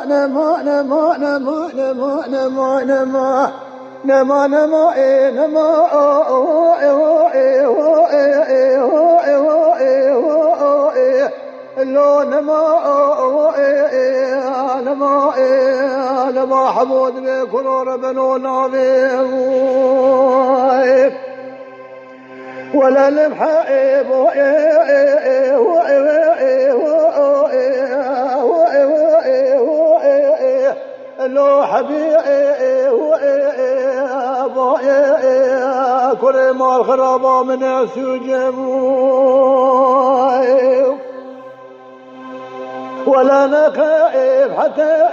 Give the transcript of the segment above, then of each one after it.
نما نما نما نما نما نما نما نما نما لو نما نما نما حمود بكرور بنو ناظم ولا المحائب لو حبيب كل ما الخرابة من السجن ولا نخاف حتى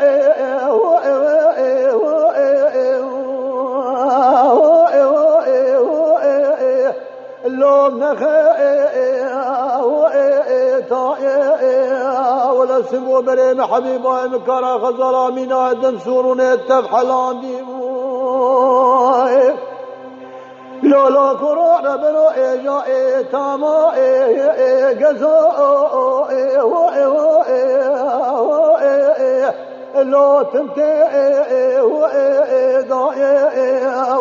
اللوم نخاف ولا سمو بريم حبيبا مكارا خزالا من آدم سورون التفحلان ديموي لولا كورونا بنو إيجا تاما قزو لو تمتي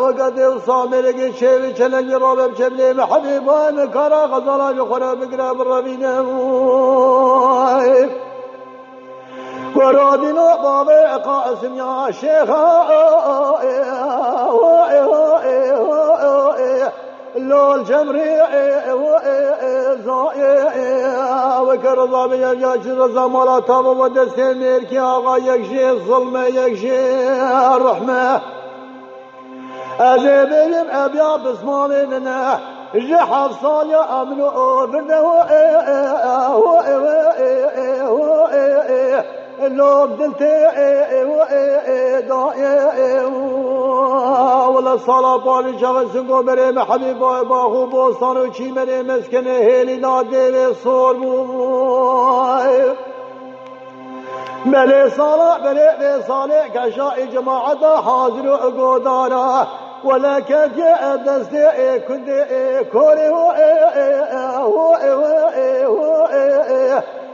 وقد وصامي لقي شيء شلني رابب شبلي محبيبا مكارا خزالا بخورا بقراب الربينا ورادنا بابا قاسم يا شيخ لو الجمري وكرضا بيجاج رضا مالا تابا ودستين ميركي آغا يكشي الظلمة يكشي الرحمة أزيبهم أبيا بسماني لنا جحف صاليا أمنو فرده لو بدلتي ولا صلاة بالي شخص سنگو بريم حبيبا باخو بوستان و چی مري مسكنه هيلي نادي صور بوي ملي صلاة بري صالح كشاء جماعة حاضر وقودارا ولا كتي دستي كنت كوري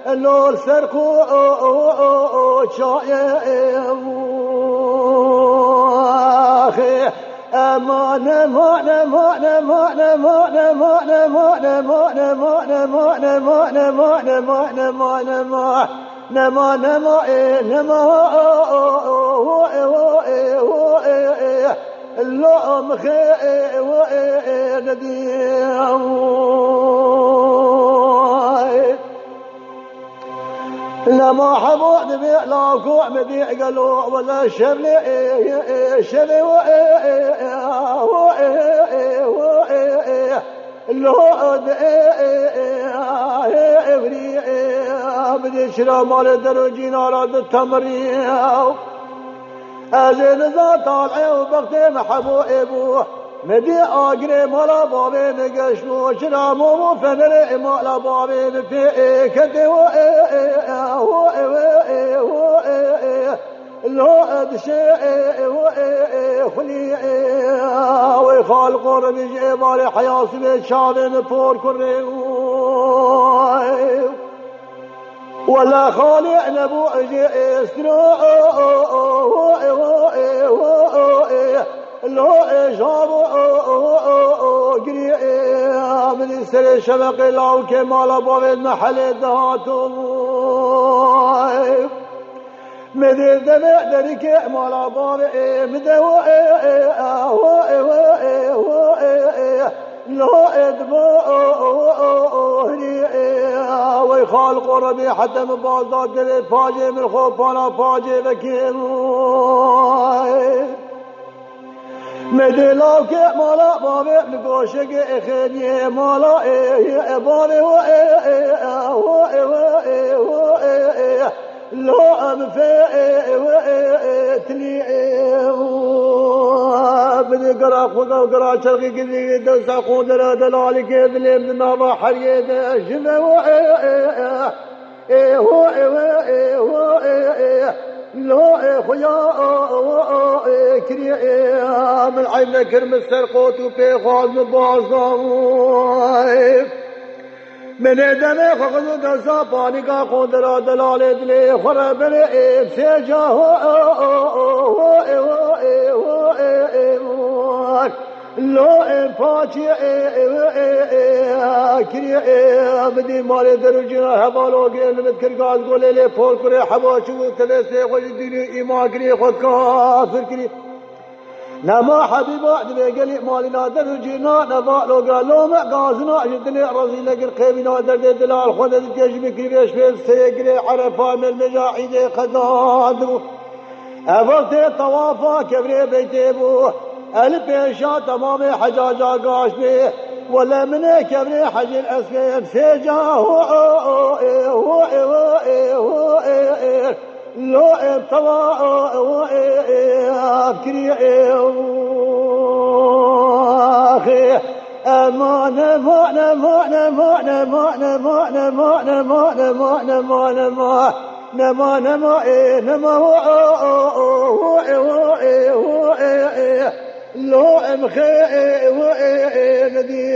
لو السرقو شايم اخي امان امان امان امان امان امان امان امان امان امان امان امان امان امان امان نما نما نما اللهم خير لما حمود لا كوع مبيع قالوا ولا شبلي شبلي اللود ابري بدي شرا مال دروجين اراد التمرين ازين ذا طالع وبختي محبو ابوه مدي آگره مالا بابه نگشمو شرامو فنر مالا بابه نفی کده لو ادشه خلی خالق ربیج بار حیاس به شان پور کنه ولا خالق نبو استرو لو اجاب قري من سر شبق لاو كمال بابد محل دهاتم مدير دمع درك مال بابد مدو لو ادبو ويخالق ربي حتى مبازات دل فاجئ من خوفانا فاجئ بكين مدلاو که مالا بابه نگوشه که خیلی مالا بابه لو انفه تلی بدي قرا خذا وقرا شرقي قدي دوسا قدرة دلالي كيف لي من نظا حريد شنو لو خويا كريا من عين كرم السرقوت وفي خاز مباصم من دم خود دسا پانی کا قدرا دلال دل خور بر سے جا لو پاچی کری بدی مال درجنا حوالو گل متکرگاز گله له پور کره حواشو تلسه خوش دینی ایمان کری خود کافر کری نما حبيب واحد بيقلي مالي نادر جينا نبالو قالوا ما قازنا جدني رزي لقر قيبي نادر دلال خود الجيش بكري بيش بيش سيقري عرفان المجاعيد قدادو أفلت طوافا كبري بيتيبو البيشا تمام حجاجا قاش بيه ولا من كبري حج الأسفين سيجا لو ابتوى أفكري أخي أمان مؤن مؤن مؤن مؤن مؤن مؤن مؤن مؤن مؤن نما نما لو أمخي ندي